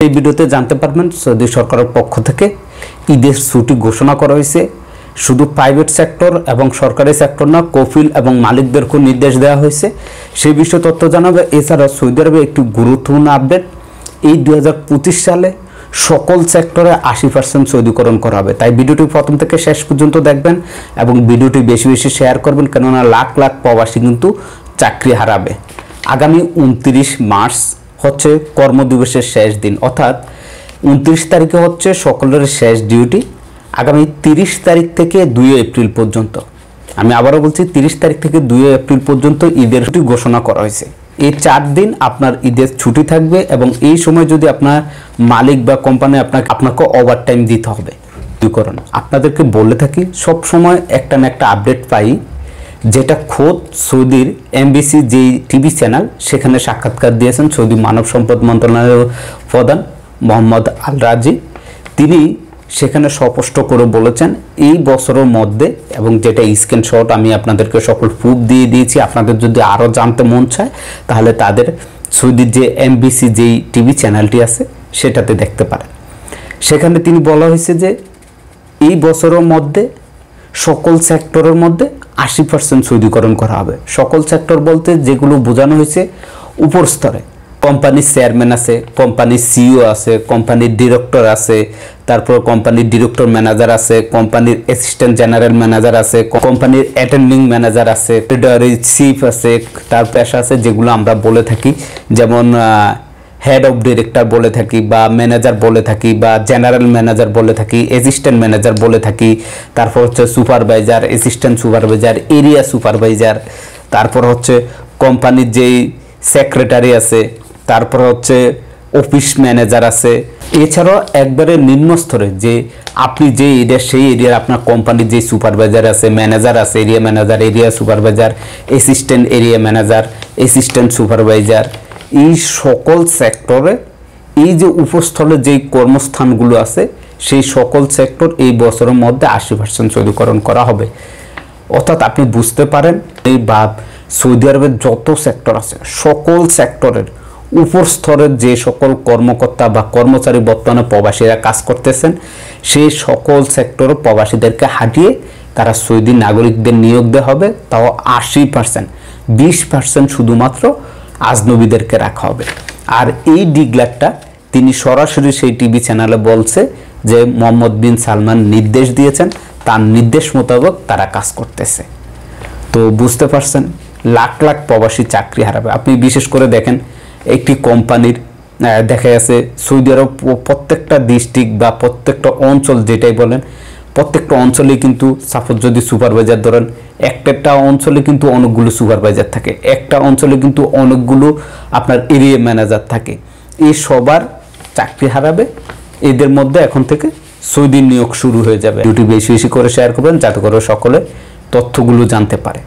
এই ভিডিওতে জানতে পারবেন সৌদি সরকারের পক্ষ থেকে ঈদের ছুটি ঘোষণা করা হয়েছে। শুধু প্রাইভেট সেক্টর এবং সরকারি সেক্টর না, কফিল এবং মালিকদেরকেও নির্দেশ দেওয়া হয়েছে। সেই বিষয়ে তথ্য জানাবে। এছাড়া সৌদি আরবে একটি গুরুত্বপূর্ণ আপডেট, এই 2025 সালে সকল সেক্টরে 80% সৌদিকরণ করা হবে। তাই ভিডিওটি প্রথম থেকে শেষ পর্যন্ত দেখবেন এবং ভিডিওটি বেশি বেশি শেয়ার করবেন, কেননা লাখ লাখ প্রবাসী কিন্তু চাকরি হারাবে। আগামী 29 মার্চ হচ্ছে কর্মদিবসের শেষ দিন, অর্থাৎ 29 তারিখে হচ্ছে সকলের শেষ ডিউটি। আগামী 30 তারিখ থেকে 2 এপ্রিল পর্যন্ত, আমি আবারও বলছি 30 তারিখ থেকে 2 এপ্রিল পর্যন্ত ঈদের ছুটি ঘোষণা করা হয়েছে। এই 4 দিন আপনার ঈদের ছুটি থাকবে এবং এই সময় যদি আপনার মালিক বা কোম্পানি আপনাকে ওভারটাইম দিতে হবে। আপনাদেরকে বলে থাকি সব সময় একটা না একটা আপডেট পাই, যেটা খোদ সৌদির এমবিসি যেই টিভি চ্যানেল, সেখানে সাক্ষাৎকার দিয়েছেন সৌদি মানব সম্পদ মন্ত্রণালয়ের প্রধান মোহাম্মদ আল রাজি। তিনি সেখানে স্পষ্ট করে বলেছেন এই বছরের মধ্যে, এবং যেটা স্ক্রিনশট আমি আপনাদেরকে সকল প্রুফ দিয়ে দিয়েছি, আপনাদের যদি আরও জানতে মন চায় তাহলে তাদের সৌদির যে এমবিসি যেই টিভি চ্যানেলটি আছে সেটাতে দেখতে পারেন। সেখানে তিনি বলা হয়েছে যে এই বছরের মধ্যে সকল সেক্টরের মধ্যে 80% সৌদিকরণ করা হবে। সকল সেক্টর বলতে যেগুলো বোঝানো হয়েছে উপর স্তরে, কোম্পানির চেয়ারম্যান আছে, কোম্পানির সিইও আছে, কোম্পানির ডিরেক্টর আছে, তারপর কোম্পানির ডিরেক্টর ম্যানেজার আছে, কোম্পানির অ্যাসিস্ট্যান্ট জেনারেল ম্যানেজার আছে, কোম্পানির অ্যাটেন্ডিং ম্যানেজার আছে, চিফ আছে, তার পেশা আছে যেগুলো আমরা বলে থাকি, যেমন হেড অফ ডিরেক্টর বলে থাকি বা ম্যানেজার বলে থাকি বা জেনারেল ম্যানেজার বলে থাকি, অ্যাসিস্ট্যান্ট ম্যানেজার বলে থাকি, তারপর হচ্ছে supervisor, assistant supervisor, area supervisor, তারপর হচ্ছে কোম্পানির যেই সেক্রেটারি আছে, তারপর হচ্ছে অফিস ম্যানেজার আছে। এছাড়াও একবারে নিম্ন স্তরে যে আপনি যে এরিয়া, সেই এরিয়ার আপনার কোম্পানির যে সুপারভাইজার আছে, ম্যানেজার আছে, area manager, area supervisor, assistant area manager, assistant supervisor, এই সকল সেক্টরে এই যে উপস্থলে যেই কর্মস্থানগুলো আছে সেই সকল সেক্টর এই বছরের মধ্যে 80% সৌদিকরণ করা হবে। অর্থাৎ আপনি বুঝতে পারেন এই বা সৌদি আরবের যত সেক্টর আছে সকল সেক্টরের উপর স্তরের যে সকল কর্মকর্তা বা কর্মচারী বর্তমানে প্রবাসীরা কাজ করতেছেন, সেই সকল সেক্টর প্রবাসীদেরকে হাঁটিয়ে তারা সৌদি নাগরিকদের নিয়োগ দেওয়া হবে, তাও 80%। 20% শুধুমাত্র আজনবীদেরকে রাখা হবে। আর এই ডিক্লেয়ারটা তিনি সরাসরি সেই টিভি চ্যানেলে বলছে যে মোহাম্মদ বিন সালমান নির্দেশ দিয়েছেন, তার নির্দেশ মোতাবেক তারা কাজ করতেছে। তো বুঝতে পারছেন লাখ লাখ প্রবাসী চাকরি হারাবে। আপনি বিশেষ করে দেখেন একটি কোম্পানির দেখা গেছে সৌদি আরব প্রত্যেকটা ডিস্ট্রিক্ট বা প্রত্যেকটা অঞ্চল যেটাই বলেন, প্রত্যেকটা অঞ্চলে কিন্তু সাপোজ যদি সুপারভাইজার ধরেন, একটা অঞ্চলে কিন্তু অনেকগুলো সুপারভাইজার থাকে, একটা অঞ্চলে কিন্তু অনেকগুলো আপনার এরিয়া ম্যানেজার থাকে। এই সবার চাকরি হারাবে। এদের মধ্যে এখন থেকে সৌদি নিয়োগ শুরু হয়ে যাবে। ভিডিওটি বেশি বেশি করে শেয়ার করবেন যাতে করে সকলে তথ্যগুলো জানতে পারে।